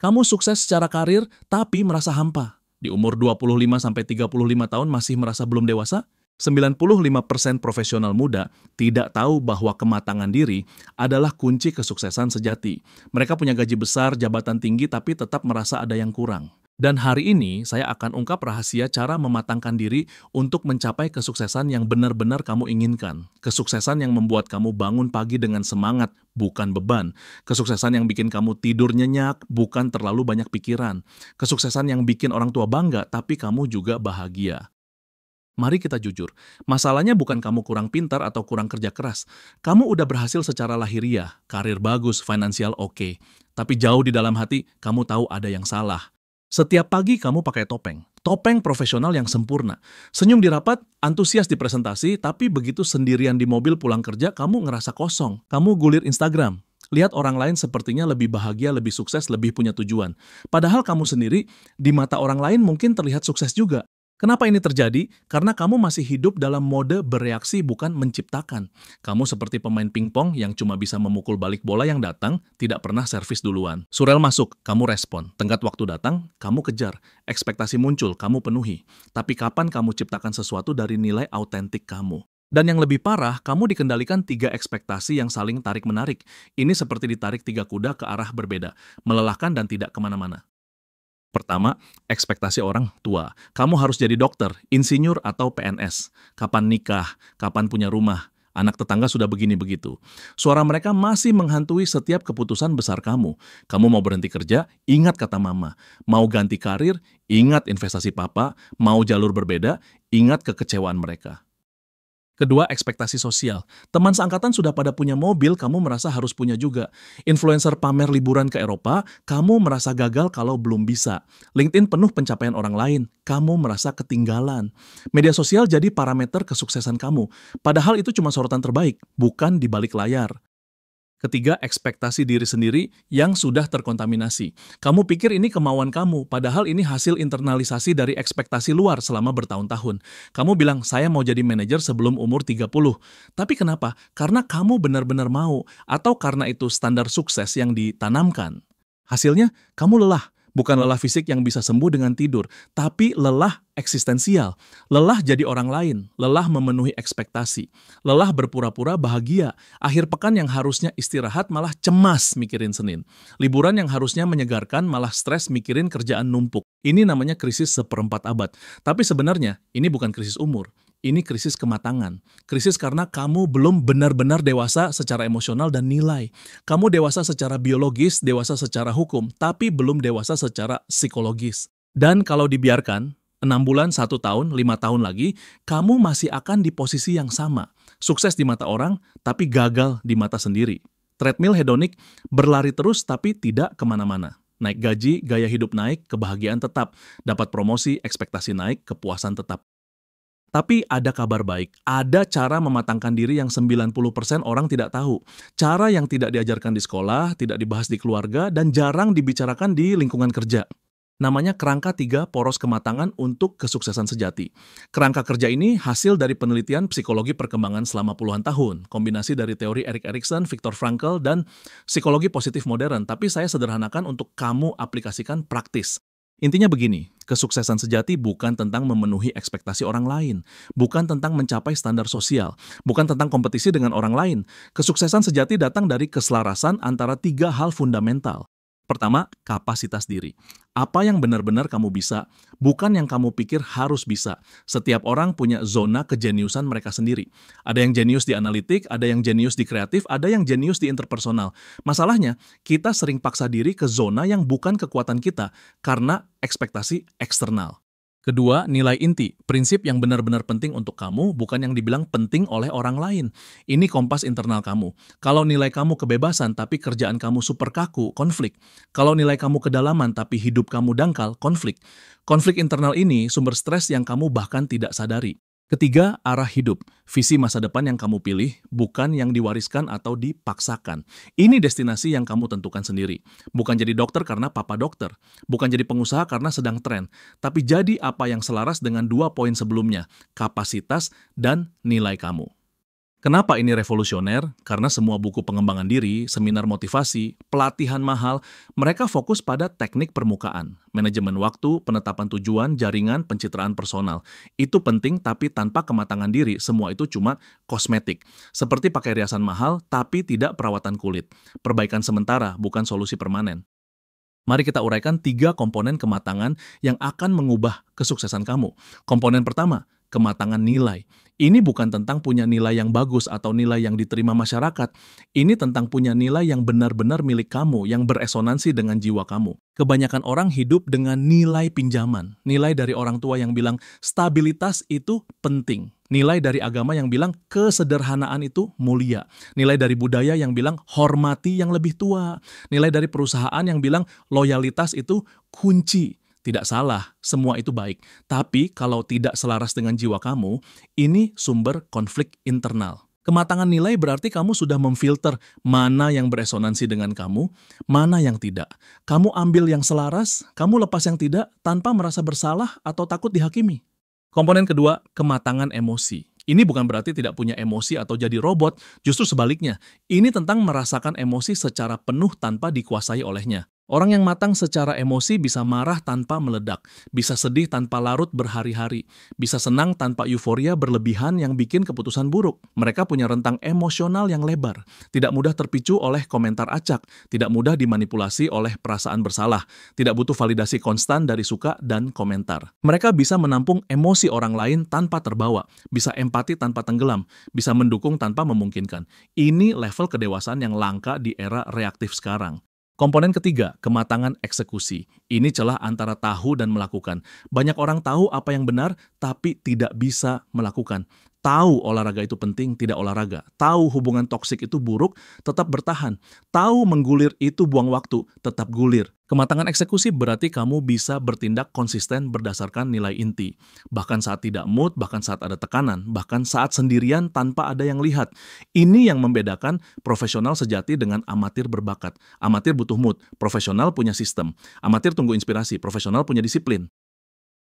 Kamu sukses secara karir tapi merasa hampa. Di umur 25-35 tahun masih merasa belum dewasa? 95% profesional muda tidak tahu bahwa kematangan diri adalah kunci kesuksesan sejati. Mereka punya gaji besar, jabatan tinggi, tapi tetap merasa ada yang kurang. Dan hari ini saya akan ungkap rahasia cara mematangkan diri untuk mencapai kesuksesan yang benar-benar kamu inginkan. Kesuksesan yang membuat kamu bangun pagi dengan semangat, bukan beban. Kesuksesan yang bikin kamu tidur nyenyak, bukan terlalu banyak pikiran. Kesuksesan yang bikin orang tua bangga, tapi kamu juga bahagia. Mari kita jujur, masalahnya bukan kamu kurang pintar atau kurang kerja keras. Kamu udah berhasil secara lahiriah, karir bagus, finansial oke. Tapi jauh di dalam hati, kamu tahu ada yang salah. Setiap pagi kamu pakai topeng. Topeng profesional yang sempurna. Senyum di rapat, antusias di presentasi, tapi begitu sendirian di mobil pulang kerja, kamu ngerasa kosong. Kamu gulir Instagram. Lihat orang lain sepertinya lebih bahagia, lebih sukses, lebih punya tujuan. Padahal kamu sendiri, di mata orang lain mungkin terlihat sukses juga. Kenapa ini terjadi? Karena kamu masih hidup dalam mode bereaksi bukan menciptakan. Kamu seperti pemain pingpong yang cuma bisa memukul balik bola yang datang, tidak pernah servis duluan. Surel masuk, kamu respon. Tenggat waktu datang, kamu kejar. Ekspektasi muncul, kamu penuhi. Tapi kapan kamu ciptakan sesuatu dari nilai autentik kamu? Dan yang lebih parah, kamu dikendalikan 3 ekspektasi yang saling tarik-menarik. Ini seperti ditarik 3 kuda ke arah berbeda, melelahkan dan tidak kemana-mana. Pertama, ekspektasi orang tua. Kamu harus jadi dokter, insinyur, atau PNS. Kapan nikah, kapan punya rumah. Anak tetangga sudah begini begitu. Suara mereka masih menghantui setiap keputusan besar kamu. Kamu mau berhenti kerja, ingat kata mama. Mau ganti karir, ingat investasi papa. Mau jalur berbeda, ingat kekecewaan mereka. Kedua, ekspektasi sosial. Teman seangkatan sudah pada punya mobil, kamu merasa harus punya juga. Influencer pamer liburan ke Eropa, kamu merasa gagal kalau belum bisa. LinkedIn penuh pencapaian orang lain, kamu merasa ketinggalan. Media sosial jadi parameter kesuksesan kamu. Padahal itu cuma sorotan terbaik, bukan di balik layar. Ketiga, ekspektasi diri sendiri yang sudah terkontaminasi. Kamu pikir ini kemauan kamu, padahal ini hasil internalisasi dari ekspektasi luar selama bertahun-tahun. Kamu bilang, saya mau jadi manajer sebelum umur 30. Tapi kenapa? Karena kamu benar-benar mau, atau karena itu standar sukses yang ditanamkan. Hasilnya, kamu lelah. Bukan lelah fisik yang bisa sembuh dengan tidur, tapi lelah eksistensial. Lelah jadi orang lain, lelah memenuhi ekspektasi, lelah berpura-pura bahagia. Akhir pekan yang harusnya istirahat malah cemas mikirin Senin. Liburan yang harusnya menyegarkan malah stres mikirin kerjaan numpuk. Ini namanya krisis seperempat abad. Tapi sebenarnya ini bukan krisis umur. Ini krisis kematangan. Krisis karena kamu belum benar-benar dewasa secara emosional dan nilai. Kamu dewasa secara biologis, dewasa secara hukum, tapi belum dewasa secara psikologis. Dan kalau dibiarkan, 6 bulan, 1 tahun, 5 tahun lagi, kamu masih akan di posisi yang sama. Sukses di mata orang, tapi gagal di mata sendiri. Treadmill hedonik, berlari terus tapi tidak kemana-mana. Naik gaji, gaya hidup naik, kebahagiaan tetap. Dapat promosi, ekspektasi naik, kepuasan tetap. Tapi ada kabar baik, ada cara mematangkan diri yang 90% orang tidak tahu. Cara yang tidak diajarkan di sekolah, tidak dibahas di keluarga, dan jarang dibicarakan di lingkungan kerja. Namanya kerangka 3 poros kematangan untuk kesuksesan sejati. Kerangka kerja ini hasil dari penelitian psikologi perkembangan selama puluhan tahun. Kombinasi dari teori Erik Erikson, Viktor Frankl, dan psikologi positif modern. Tapi saya sederhanakan untuk kamu aplikasikan praktis. Intinya begini, kesuksesan sejati bukan tentang memenuhi ekspektasi orang lain, bukan tentang mencapai standar sosial, bukan tentang kompetisi dengan orang lain. Kesuksesan sejati datang dari keselarasan antara 3 hal fundamental. Pertama, kapasitas diri. Apa yang benar-benar kamu bisa, bukan yang kamu pikir harus bisa. Setiap orang punya zona kejeniusan mereka sendiri. Ada yang jenius di analitik, ada yang jenius di kreatif, ada yang jenius di interpersonal. Masalahnya, kita sering paksa diri ke zona yang bukan kekuatan kita karena ekspektasi eksternal. Kedua, nilai inti, prinsip yang benar-benar penting untuk kamu, bukan yang dibilang penting oleh orang lain. Ini kompas internal kamu. Kalau nilai kamu kebebasan, tapi kerjaan kamu super kaku, konflik. Kalau nilai kamu kedalaman, tapi hidup kamu dangkal, konflik. Konflik internal ini sumber stres yang kamu bahkan tidak sadari. Ketiga, arah hidup. Visi masa depan yang kamu pilih, bukan yang diwariskan atau dipaksakan. Ini destinasi yang kamu tentukan sendiri. Bukan jadi dokter karena papa dokter. Bukan jadi pengusaha karena sedang tren. Tapi jadi apa yang selaras dengan 2 poin sebelumnya, kapasitas dan nilai kamu. Kenapa ini revolusioner? Karena semua buku pengembangan diri, seminar motivasi, pelatihan mahal, mereka fokus pada teknik permukaan, manajemen waktu, penetapan tujuan, jaringan, pencitraan personal. Itu penting, tapi tanpa kematangan diri, semua itu cuma kosmetik. Seperti pakai riasan mahal, tapi tidak perawatan kulit. Perbaikan sementara, bukan solusi permanen. Mari kita uraikan 3 komponen kematangan yang akan mengubah kesuksesan kamu. Komponen pertama, kematangan nilai. Ini bukan tentang punya nilai yang bagus atau nilai yang diterima masyarakat. Ini tentang punya nilai yang benar-benar milik kamu, yang beresonansi dengan jiwa kamu. Kebanyakan orang hidup dengan nilai pinjaman. Nilai dari orang tua yang bilang stabilitas itu penting. Nilai dari agama yang bilang kesederhanaan itu mulia. Nilai dari budaya yang bilang hormati yang lebih tua. Nilai dari perusahaan yang bilang loyalitas itu kunci. Tidak salah, semua itu baik. Tapi kalau tidak selaras dengan jiwa kamu, ini sumber konflik internal. Kematangan nilai berarti kamu sudah memfilter mana yang beresonansi dengan kamu, mana yang tidak. Kamu ambil yang selaras, kamu lepas yang tidak tanpa merasa bersalah atau takut dihakimi. Komponen kedua, kematangan emosi. Ini bukan berarti tidak punya emosi atau jadi robot, justru sebaliknya. Ini tentang merasakan emosi secara penuh tanpa dikuasai olehnya. Orang yang matang secara emosi bisa marah tanpa meledak, bisa sedih tanpa larut berhari-hari, bisa senang tanpa euforia berlebihan yang bikin keputusan buruk. Mereka punya rentang emosional yang lebar, tidak mudah terpicu oleh komentar acak, tidak mudah dimanipulasi oleh perasaan bersalah, tidak butuh validasi konstan dari suka dan komentar. Mereka bisa menampung emosi orang lain tanpa terbawa, bisa empati tanpa tenggelam, bisa mendukung tanpa memungkinkan. Ini level kedewasaan yang langka di era reaktif sekarang. Komponen ketiga, kematangan eksekusi. Ini celah antara tahu dan melakukan. Banyak orang tahu apa yang benar, tapi tidak bisa melakukan. Tahu olahraga itu penting, tidak olahraga. Tahu hubungan toksik itu buruk, tetap bertahan. Tahu menggulir itu buang waktu, tetap gulir. Kematangan eksekusi berarti kamu bisa bertindak konsisten berdasarkan nilai inti. Bahkan saat tidak mood, bahkan saat ada tekanan, bahkan saat sendirian tanpa ada yang lihat. Ini yang membedakan profesional sejati dengan amatir berbakat. Amatir butuh mood, profesional punya sistem. Amatir tunggu inspirasi, profesional punya disiplin.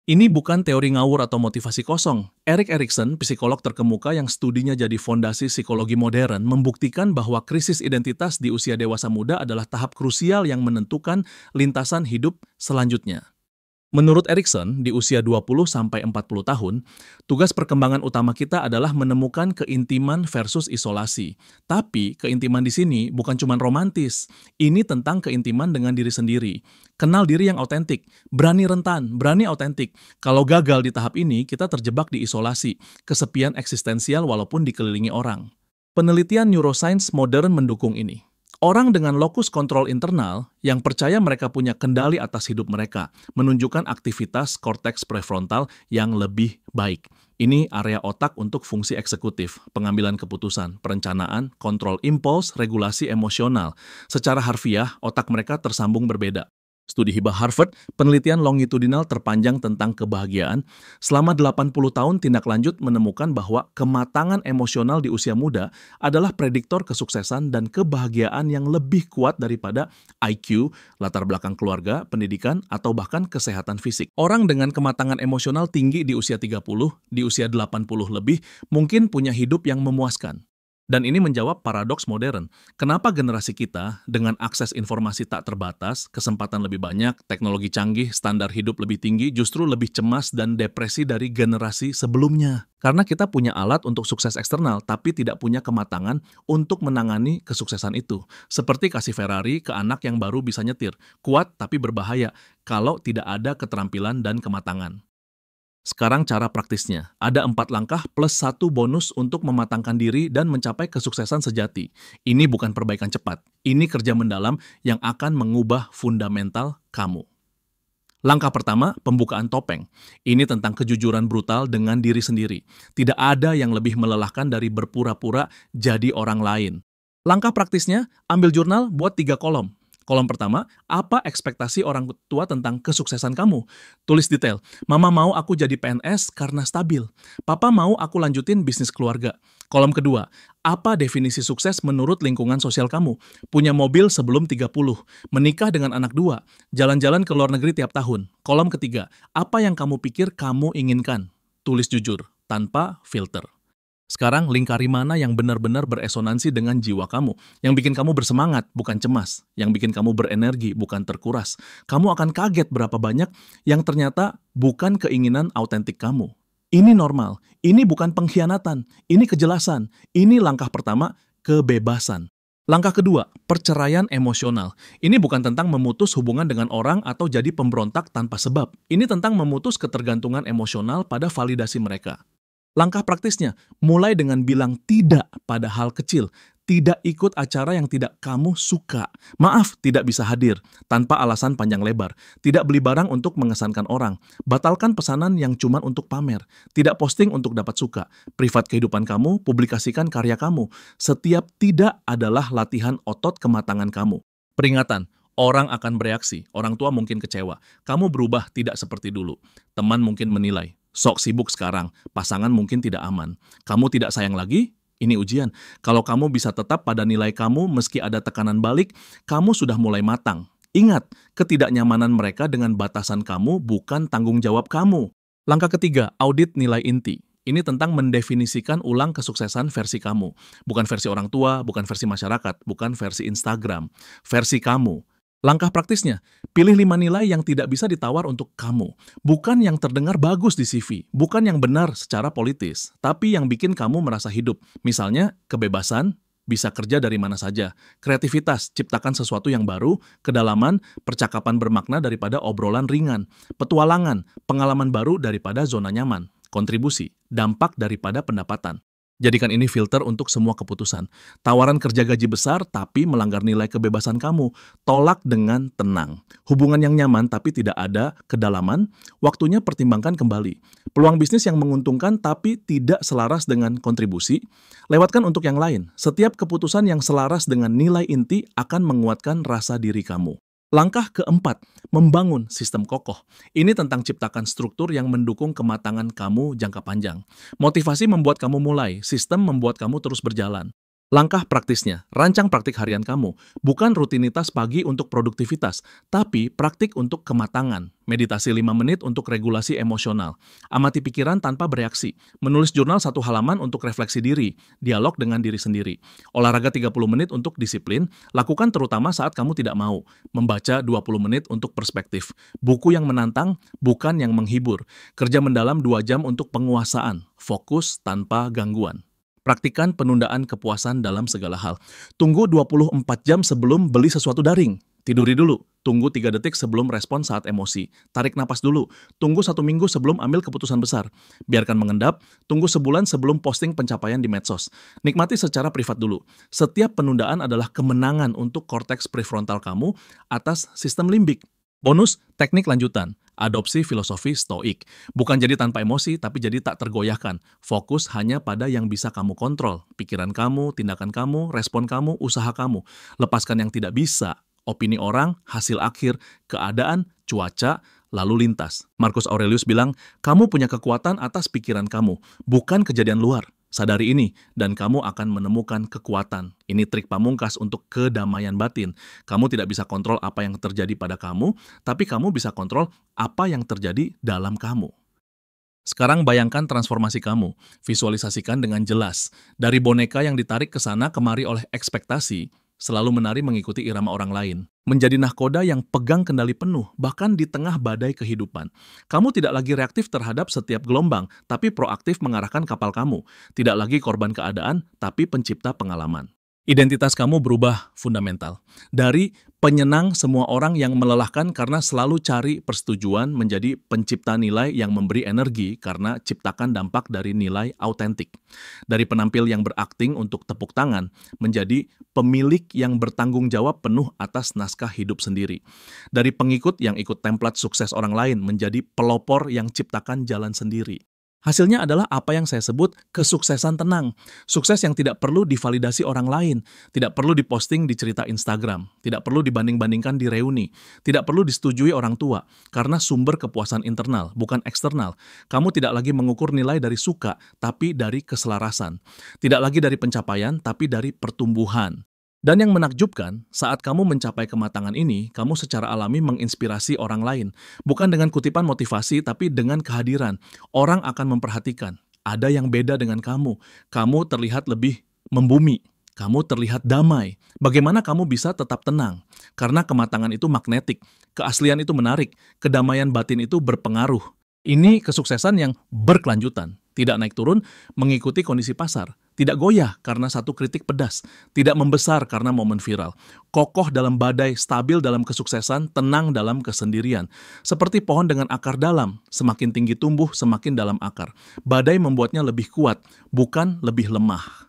Ini bukan teori ngawur atau motivasi kosong. Erik Erikson, psikolog terkemuka yang studinya jadi fondasi psikologi modern, membuktikan bahwa krisis identitas di usia dewasa muda adalah tahap krusial yang menentukan lintasan hidup selanjutnya. Menurut Erikson, di usia 20-40 tahun, tugas perkembangan utama kita adalah menemukan keintiman versus isolasi. Tapi keintiman di sini bukan cuma romantis. Ini tentang keintiman dengan diri sendiri. Kenal diri yang autentik, berani rentan, berani autentik. Kalau gagal di tahap ini, kita terjebak di isolasi, kesepian eksistensial walaupun dikelilingi orang. Penelitian neuroscience modern mendukung ini. Orang dengan lokus kontrol internal yang percaya mereka punya kendali atas hidup mereka menunjukkan aktivitas korteks prefrontal yang lebih baik. Ini area otak untuk fungsi eksekutif, pengambilan keputusan, perencanaan, kontrol impuls, regulasi emosional. Secara harfiah, otak mereka tersambung berbeda. Studi hibah Harvard, penelitian longitudinal terpanjang tentang kebahagiaan, selama 80 tahun tindak lanjut menemukan bahwa kematangan emosional di usia muda adalah prediktor kesuksesan dan kebahagiaan yang lebih kuat daripada IQ, latar belakang keluarga, pendidikan, atau bahkan kesehatan fisik. Orang dengan kematangan emosional tinggi di usia 30, di usia 80 lebih, mungkin punya hidup yang memuaskan. Dan ini menjawab paradoks modern. Kenapa generasi kita dengan akses informasi tak terbatas, kesempatan lebih banyak, teknologi canggih, standar hidup lebih tinggi, justru lebih cemas dan depresi dari generasi sebelumnya? Karena kita punya alat untuk sukses eksternal, tapi tidak punya kematangan untuk menangani kesuksesan itu. Seperti kasih Ferrari ke anak yang baru bisa nyetir, kuat tapi berbahaya kalau tidak ada keterampilan dan kematangan. Sekarang cara praktisnya, ada 4 langkah plus 1 bonus untuk mematangkan diri dan mencapai kesuksesan sejati. Ini bukan perbaikan cepat, ini kerja mendalam yang akan mengubah fundamental kamu. Langkah pertama, pembukaan topeng. Ini tentang kejujuran brutal dengan diri sendiri. Tidak ada yang lebih melelahkan dari berpura-pura jadi orang lain. Langkah praktisnya, ambil jurnal, buat 3 kolom. Kolom pertama, apa ekspektasi orang tua tentang kesuksesan kamu? Tulis detail, mama mau aku jadi PNS karena stabil. Papa mau aku lanjutin bisnis keluarga. Kolom kedua, apa definisi sukses menurut lingkungan sosial kamu? Punya mobil sebelum 30, menikah dengan anak 2, jalan-jalan ke luar negeri tiap tahun. Kolom ketiga, apa yang kamu pikir kamu inginkan? Tulis jujur, tanpa filter. Sekarang lingkari mana yang benar-benar beresonansi dengan jiwa kamu, yang bikin kamu bersemangat, bukan cemas, yang bikin kamu berenergi, bukan terkuras. Kamu akan kaget berapa banyak yang ternyata bukan keinginan autentik kamu. Ini normal, ini bukan pengkhianatan, ini kejelasan, ini langkah pertama, kebebasan. Langkah kedua, perceraian emosional. Ini bukan tentang memutus hubungan dengan orang atau jadi pemberontak tanpa sebab. Ini tentang memutus ketergantungan emosional pada validasi mereka. Langkah praktisnya, mulai dengan bilang tidak pada hal kecil, tidak ikut acara yang tidak kamu suka. Maaf, tidak bisa hadir, tanpa alasan panjang lebar. Tidak beli barang untuk mengesankan orang. Batalkan pesanan yang cuma untuk pamer. Tidak posting untuk dapat suka. Privat kehidupan kamu, publikasikan karya kamu. Setiap tidak adalah latihan otot kematangan kamu. Peringatan, orang akan bereaksi, orang tua mungkin kecewa. Kamu berubah tidak seperti dulu. Teman mungkin menilai. Sok sibuk sekarang, pasangan mungkin tidak aman. Kamu tidak sayang lagi? Ini ujian. Kalau kamu bisa tetap pada nilai kamu meski ada tekanan balik, kamu sudah mulai matang. Ingat, ketidaknyamanan mereka dengan batasan kamu bukan tanggung jawab kamu. Langkah ketiga, audit nilai inti. Ini tentang mendefinisikan ulang kesuksesan versi kamu. Bukan versi orang tua, bukan versi masyarakat, bukan versi Instagram. Versi kamu. Langkah praktisnya, pilih 5 nilai yang tidak bisa ditawar untuk kamu. Bukan yang terdengar bagus di CV, bukan yang benar secara politis, tapi yang bikin kamu merasa hidup. Misalnya, kebebasan, bisa kerja dari mana saja. Kreativitas, ciptakan sesuatu yang baru. Kedalaman, percakapan bermakna daripada obrolan ringan. Petualangan, pengalaman baru daripada zona nyaman. Kontribusi, dampak daripada pendapatan. Jadikan ini filter untuk semua keputusan. Tawaran kerja gaji besar tapi melanggar nilai kebebasan kamu. Tolak dengan tenang. Hubungan yang nyaman tapi tidak ada kedalaman, waktunya pertimbangkan kembali. Peluang bisnis yang menguntungkan tapi tidak selaras dengan kontribusi, lewatkan untuk yang lain. Setiap keputusan yang selaras dengan nilai inti akan menguatkan rasa diri kamu. Langkah keempat, membangun sistem kokoh. Ini tentang ciptakan struktur yang mendukung kematangan kamu jangka panjang. Motivasi membuat kamu mulai, sistem membuat kamu terus berjalan. Langkah praktisnya, rancang praktik harian kamu. Bukan rutinitas pagi untuk produktivitas, tapi praktik untuk kematangan. Meditasi 5 menit untuk regulasi emosional. Amati pikiran tanpa bereaksi. Menulis jurnal 1 halaman untuk refleksi diri. Dialog dengan diri sendiri. Olahraga 30 menit untuk disiplin. Lakukan terutama saat kamu tidak mau. Membaca 20 menit untuk perspektif. Buku yang menantang, bukan yang menghibur. Kerja mendalam 2 jam untuk penguasaan. Fokus tanpa gangguan. Praktikan penundaan kepuasan dalam segala hal. Tunggu 24 jam sebelum beli sesuatu daring. Tiduri dulu. Tunggu 3 detik sebelum respon saat emosi. Tarik napas dulu. Tunggu 1 minggu sebelum ambil keputusan besar. Biarkan mengendap. Tunggu sebulan sebelum posting pencapaian di medsos. Nikmati secara privat dulu. Setiap penundaan adalah kemenangan untuk korteks prefrontal kamu atas sistem limbik. Bonus, teknik lanjutan. Adopsi filosofi stoik. Bukan jadi tanpa emosi, tapi jadi tak tergoyahkan. Fokus hanya pada yang bisa kamu kontrol. Pikiran kamu, tindakan kamu, respon kamu, usaha kamu. Lepaskan yang tidak bisa. Opini orang, hasil akhir, keadaan, cuaca, lalu lintas. Marcus Aurelius bilang, kamu punya kekuatan atas pikiran kamu, bukan kejadian luar. Sadari ini, dan kamu akan menemukan kekuatan. Ini trik pamungkas untuk kedamaian batin. Kamu tidak bisa kontrol apa yang terjadi pada kamu, tapi kamu bisa kontrol apa yang terjadi dalam kamu. Sekarang bayangkan transformasi kamu. Visualisasikan dengan jelas. Dari boneka yang ditarik ke sana kemari oleh ekspektasi, selalu menari mengikuti irama orang lain. Menjadi nahkoda yang pegang kendali penuh, bahkan di tengah badai kehidupan. Kamu tidak lagi reaktif terhadap setiap gelombang, tapi proaktif mengarahkan kapal kamu. Tidak lagi korban keadaan, tapi pencipta pengalaman. Identitas kamu berubah fundamental. Dari penyenang semua orang yang melelahkan karena selalu cari persetujuan menjadi pencipta nilai yang memberi energi karena ciptakan dampak dari nilai autentik. Dari penampil yang berakting untuk tepuk tangan menjadi pemilik yang bertanggung jawab penuh atas naskah hidup sendiri. Dari pengikut yang ikut template sukses orang lain menjadi pelopor yang ciptakan jalan sendiri. Hasilnya adalah apa yang saya sebut kesuksesan tenang. Sukses yang tidak perlu divalidasi orang lain, tidak perlu diposting di cerita Instagram, tidak perlu dibanding-bandingkan di reuni, tidak perlu disetujui orang tua, karena sumber kepuasan internal, bukan eksternal. Kamu tidak lagi mengukur nilai dari suka, tapi dari keselarasan. Tidak lagi dari pencapaian, tapi dari pertumbuhan. Dan yang menakjubkan, saat kamu mencapai kematangan ini, kamu secara alami menginspirasi orang lain. Bukan dengan kutipan motivasi, tapi dengan kehadiran. Orang akan memperhatikan. Ada yang beda dengan kamu. Kamu terlihat lebih membumi. Kamu terlihat damai. Bagaimana kamu bisa tetap tenang? Karena kematangan itu magnetik. Keaslian itu menarik. Kedamaian batin itu berpengaruh. Ini kesuksesan yang berkelanjutan. Tidak naik turun mengikuti kondisi pasar. Tidak goyah karena satu kritik pedas. Tidak membesar karena momen viral. Kokoh dalam badai, stabil dalam kesuksesan, tenang dalam kesendirian. Seperti pohon dengan akar dalam. Semakin tinggi tumbuh, semakin dalam akar. Badai membuatnya lebih kuat, bukan lebih lemah.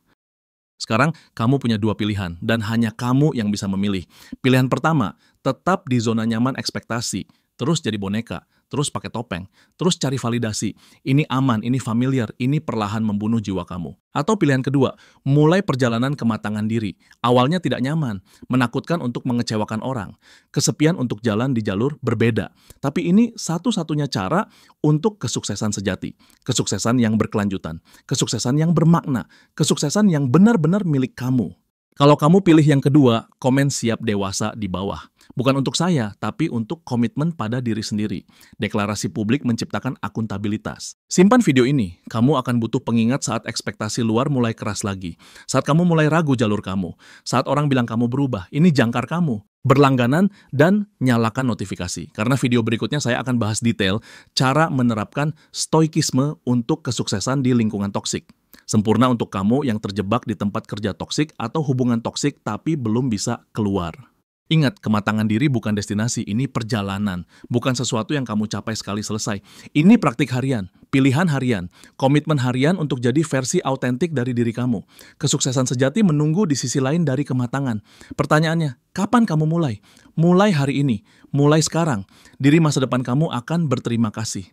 Sekarang kamu punya dua pilihan, dan hanya kamu yang bisa memilih. Pilihan pertama, tetap di zona nyaman ekspektasi, terus jadi boneka, terus pakai topeng, terus cari validasi. Ini aman, ini familiar, ini perlahan membunuh jiwa kamu. Atau pilihan kedua, mulai perjalanan kematangan diri. Awalnya tidak nyaman, menakutkan untuk mengecewakan orang, kesepian untuk jalan di jalur berbeda. Tapi ini satu-satunya cara untuk kesuksesan sejati, kesuksesan yang berkelanjutan, kesuksesan yang bermakna, kesuksesan yang benar-benar milik kamu. Kalau kamu pilih yang kedua, komen siap dewasa di bawah. Bukan untuk saya, tapi untuk komitmen pada diri sendiri. Deklarasi publik menciptakan akuntabilitas. Simpan video ini, kamu akan butuh pengingat saat ekspektasi luar mulai keras lagi. Saat kamu mulai ragu jalur kamu. Saat orang bilang kamu berubah, ini jangkar kamu. Berlangganan dan nyalakan notifikasi. Karena video berikutnya saya akan bahas detail cara menerapkan stoikisme untuk kesuksesan di lingkungan toksik. Sempurna untuk kamu yang terjebak di tempat kerja toksik atau hubungan toksik tapi belum bisa keluar. Ingat, kematangan diri bukan destinasi, ini perjalanan. Bukan sesuatu yang kamu capai sekali selesai. Ini praktik harian, pilihan harian, komitmen harian untuk jadi versi autentik dari diri kamu. Kesuksesan sejati menunggu di sisi lain dari kematangan. Pertanyaannya, kapan kamu mulai? Mulai hari ini, mulai sekarang. Diri masa depan kamu akan berterima kasih.